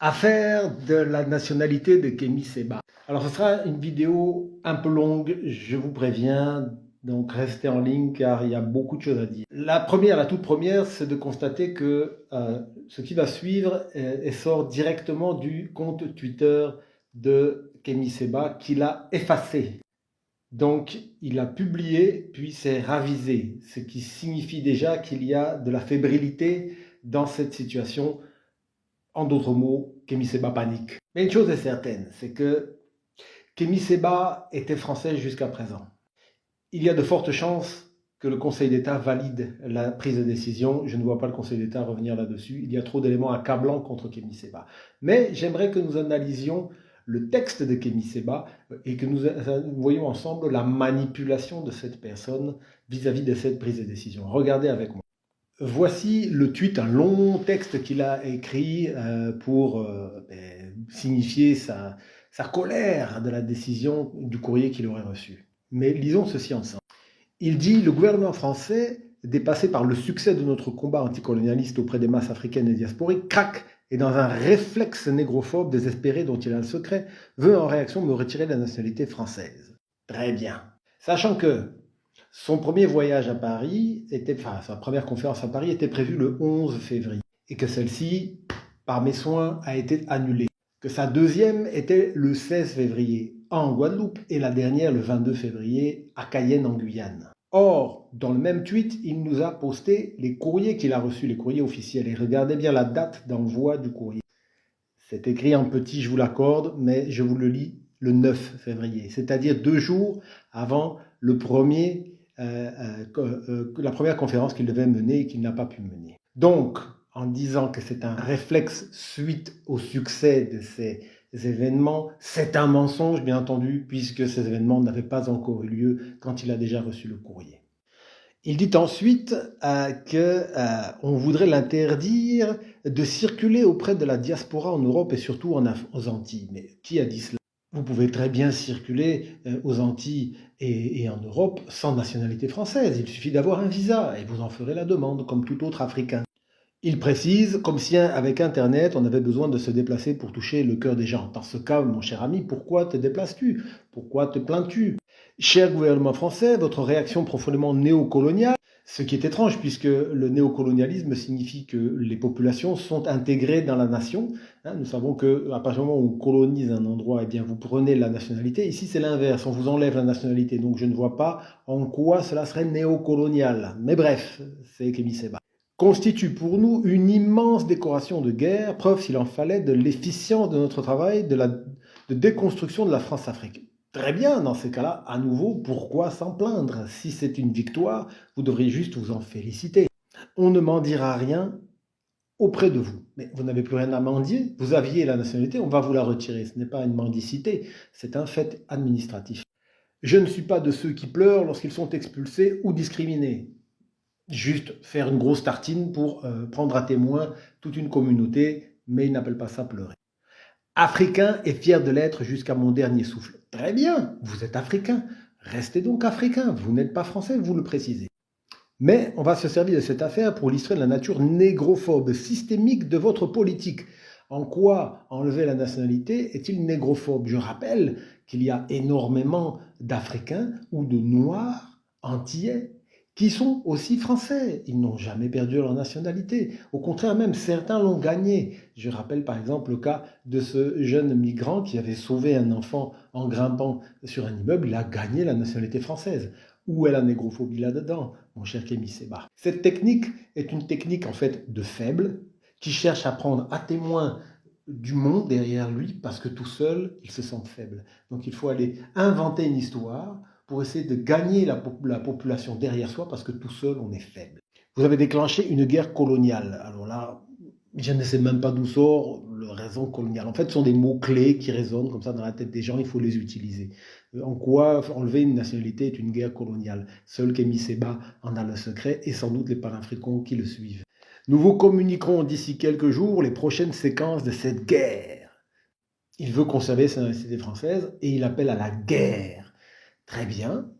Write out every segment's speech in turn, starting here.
Affaire de la nationalité de Kémy Séba. Alors ce sera une vidéo un peu longue, je vous préviens, donc restez en ligne car il y a beaucoup de choses à dire. La toute première, c'est de constater que ce qui va suivre sort directement du compte Twitter de Kémy Séba qu'il a effacé. Donc il a publié puis c'est ravisé, ce qui signifie déjà qu'il y a de la fébrilité dans cette situation. En d'autres mots, Kémy Séba panique. Mais une chose est certaine, c'est que Kémy Séba était français jusqu'à présent. Il y a de fortes chances que le Conseil d'État valide la prise de décision. Je ne vois pas le Conseil d'État revenir là-dessus. Il y a trop d'éléments accablants contre Kémy Séba. Mais j'aimerais que nous analysions le texte de Kémy Séba et que nous voyions ensemble la manipulation de cette personne vis-à-vis de cette prise de décision. Regardez avec moi. Voici le tweet, un long texte qu'il a écrit pour signifier sa colère de la décision du courrier qu'il aurait reçu. Mais lisons ceci ensemble. Il dit « Le gouvernement français, dépassé par le succès de notre combat anticolonialiste auprès des masses africaines et diasporiques, craque et dans un réflexe négrophobe désespéré dont il a le secret, veut en réaction me retirer de la nationalité française. » Très bien. Sachant que son premier voyage à Paris, sa première conférence à Paris était prévue le 11 février et que celle-ci, par mes soins, a été annulée. Que sa deuxième était le 16 février en Guadeloupe et la dernière le 22 février à Cayenne en Guyane. Or, dans le même tweet, il nous a posté les courriers qu'il a reçus, les courriers officiels. Et regardez bien la date d'envoi du courrier. C'est écrit en petit, je vous l'accorde, mais je vous le lis le 9 février, c'est-à-dire 2 jours avant la première conférence qu'il devait mener et qu'il n'a pas pu mener. Donc, en disant que c'est un réflexe suite au succès de ces événements, c'est un mensonge, bien entendu, puisque ces événements n'avaient pas encore eu lieu quand il a déjà reçu le courrier. Il dit ensuite qu'on voudrait l'interdire de circuler auprès de la diaspora en Europe et surtout aux Antilles. Mais qui a dit cela? Vous pouvez très bien circuler aux Antilles et en Europe sans nationalité française. Il suffit d'avoir un visa et vous en ferez la demande comme tout autre Africain. Il précise, comme si avec Internet, on avait besoin de se déplacer pour toucher le cœur des gens. Dans ce cas, mon cher ami, pourquoi te déplaces-tu? Pourquoi te plains-tu? Cher gouvernement français, votre réaction profondément néocoloniale, ce qui est étrange puisque le néocolonialisme signifie que les populations sont intégrées dans la nation. Nous savons qu'à partir du moment où on colonise un endroit, eh bien vous prenez la nationalité. Ici, c'est l'inverse, on vous enlève la nationalité. Donc je ne vois pas en quoi cela serait néocolonial. Mais bref, c'est Kémy Séba. Constitue pour nous une immense décoration de guerre, preuve s'il en fallait de l'efficience de notre travail de déconstruction de la France-Afrique. Très bien, dans ces cas-là, à nouveau, pourquoi s'en plaindre? Si c'est une victoire, vous devriez juste vous en féliciter. On ne m'en dira rien auprès de vous. Mais vous n'avez plus rien à mendier, vous aviez la nationalité, on va vous la retirer. Ce n'est pas une mendicité, c'est un fait administratif. Je ne suis pas de ceux qui pleurent lorsqu'ils sont expulsés ou discriminés. Juste faire une grosse tartine pour prendre à témoin toute une communauté, mais ils n'appellent pas ça pleurer. Africain et fier de l'être jusqu'à mon dernier souffle. Très bien, vous êtes africain, restez donc africain, vous n'êtes pas français, vous le précisez. Mais on va se servir de cette affaire pour illustrer la nature négrophobe, systémique de votre politique. En quoi enlever la nationalité est-il négrophobe? Je rappelle qu'il y a énormément d'Africains ou de Noirs antillais qui sont aussi français. Ils n'ont jamais perdu leur nationalité. Au contraire même, certains l'ont gagnée. Je rappelle par exemple le cas de ce jeune migrant qui avait sauvé un enfant en grimpant sur un immeuble. Il a gagné la nationalité française. Où est la négrophobie là-dedans, mon cher Kémy Séba? Cette technique est une technique en fait de faible qui cherche à prendre à témoin du monde derrière lui parce que tout seul, il se sent faible. Donc il faut aller inventer une histoire pour essayer de gagner la population derrière soi parce que tout seul, on est faible. Vous avez déclenché une guerre coloniale. Alors là, je ne sais même pas d'où sort le raison coloniale. En fait, ce sont des mots-clés qui résonnent comme ça dans la tête des gens, il faut les utiliser. En quoi enlever une nationalité est une guerre coloniale? Seul Kémy Séba en a le secret et sans doute les panafricains qui le suivent. Nous vous communiquerons d'ici quelques jours les prochaines séquences de cette guerre. Il veut conserver sa nationalité française et il appelle à la guerre. Très bien,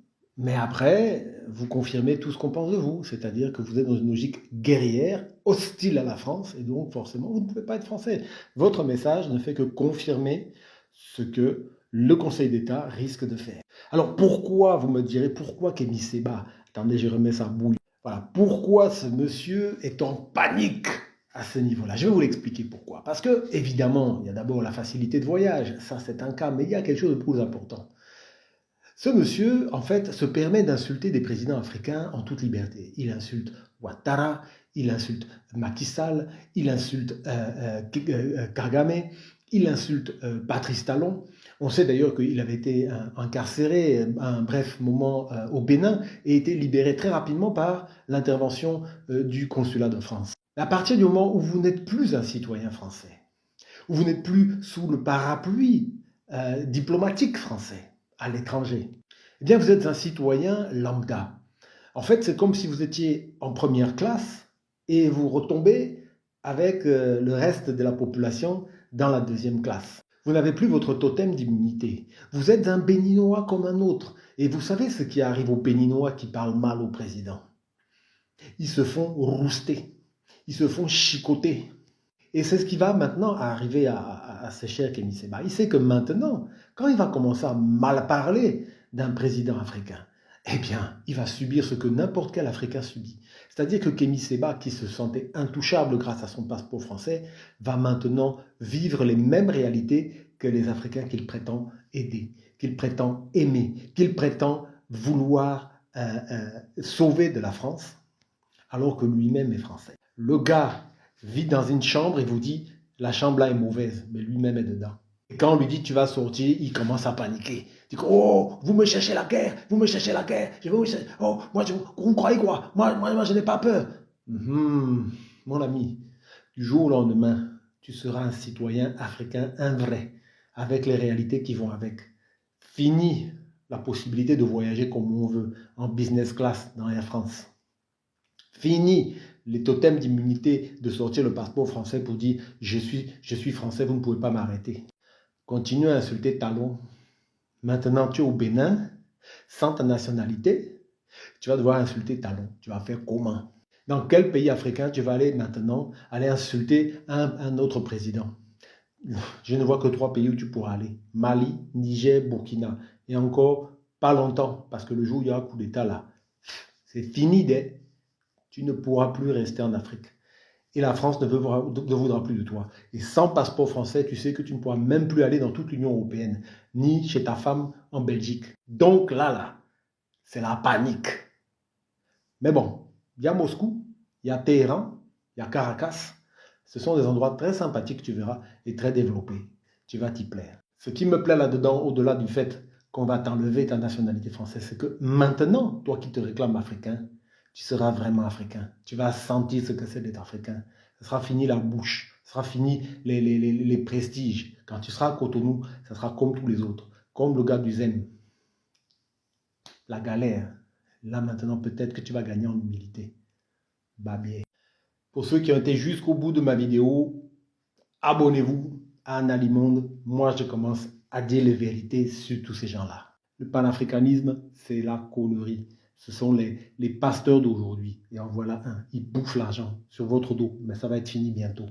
Mais après, vous confirmez tout ce qu'on pense de vous, c'est-à-dire que vous êtes dans une logique guerrière, hostile à la France, et donc forcément, vous ne pouvez pas être français. Votre message ne fait que confirmer ce que le Conseil d'État risque de faire. Alors pourquoi, vous me direz, pourquoi Kémy Séba? Attendez, je remets sa bouille. Voilà, pourquoi ce monsieur est en panique à ce niveau-là? Je vais vous l'expliquer pourquoi. Parce que, évidemment, il y a d'abord la facilité de voyage, ça c'est un cas, mais il y a quelque chose de plus important. Ce monsieur, en fait, se permet d'insulter des présidents africains en toute liberté. Il insulte Ouattara, il insulte Macky Sall, il insulte Kagame, il insulte Patrice Talon. On sait d'ailleurs qu'il avait été incarcéré un bref moment au Bénin et été libéré très rapidement par l'intervention du consulat de France. À partir du moment où vous n'êtes plus un citoyen français, où vous n'êtes plus sous le parapluie diplomatique français à l'étranger, eh bien vous êtes un citoyen lambda. En fait, c'est comme si vous étiez en première classe et vous retombez avec le reste de la population dans la deuxième classe. Vous n'avez plus votre totem d'immunité. Vous êtes un Béninois comme un autre. Et vous savez ce qui arrive aux Béninois qui parlent mal au président? Ils se font rouster, ils se font chicoter. Et c'est ce qui va maintenant arriver à ce cher Kémy Séba. Il sait que maintenant, quand il va commencer à mal parler d'un président africain, eh bien, il va subir ce que n'importe quel Africain subit. C'est-à-dire que Kémy Séba, qui se sentait intouchable grâce à son passeport français, va maintenant vivre les mêmes réalités que les Africains qu'il prétend aider, qu'il prétend aimer, qu'il prétend vouloir sauver de la France, alors que lui-même est français. Le gars vit dans une chambre et vous dit la chambre là est mauvaise, mais lui-même est dedans. Et quand on lui dit tu vas sortir, il commence à paniquer. Il dit oh, vous me cherchez la guerre, vous me cherchez la guerre. Oh, moi, vous croyez quoi? Moi, je n'ai pas peur. Mon ami, du jour au lendemain, tu seras un citoyen africain, un vrai, avec les réalités qui vont avec. Fini la possibilité de voyager comme on veut, en business class dans Air France. Fini les totems d'immunité de sortir le passeport français pour dire je suis français, vous ne pouvez pas m'arrêter. Continue à insulter Talon. Maintenant, tu es au Bénin, sans ta nationalité, tu vas devoir insulter Talon. Tu vas faire comment? Dans quel pays africain tu vas aller maintenant aller insulter un autre président? Je ne vois que 3 pays où tu pourras aller. Mali, Niger, Burkina. Et encore pas longtemps, parce que le jour où il y aura un coup d'État là, c'est fini d'être. Tu ne pourras plus rester en Afrique. Et la France ne voudra plus de toi. Et sans passeport français, tu sais que tu ne pourras même plus aller dans toute l'Union européenne, ni chez ta femme en Belgique. Donc là, c'est la panique. Mais bon, il y a Moscou, il y a Téhéran, il y a Caracas. Ce sont des endroits très sympathiques, tu verras, et très développés. Tu vas t'y plaire. Ce qui me plaît là-dedans, au-delà du fait qu'on va t'enlever ta nationalité française, c'est que maintenant, toi qui te réclames africain, tu seras vraiment africain. Tu vas sentir ce que c'est d'être africain. Ce sera fini la bouche. Ce sera fini les prestiges. Quand tu seras à Cotonou, ce sera comme tous les autres. Comme le gars du Zen. La galère. Là maintenant, peut-être que tu vas gagner en humilité. Bah bien. Pour ceux qui ont été jusqu'au bout de ma vidéo, abonnez-vous à Analimonde. Moi, je commence à dire les vérités sur tous ces gens-là. Le panafricanisme, c'est la connerie. Ce sont les pasteurs d'aujourd'hui. Et en voilà un. Ils bouffent l'argent sur votre dos. Mais ça va être fini bientôt.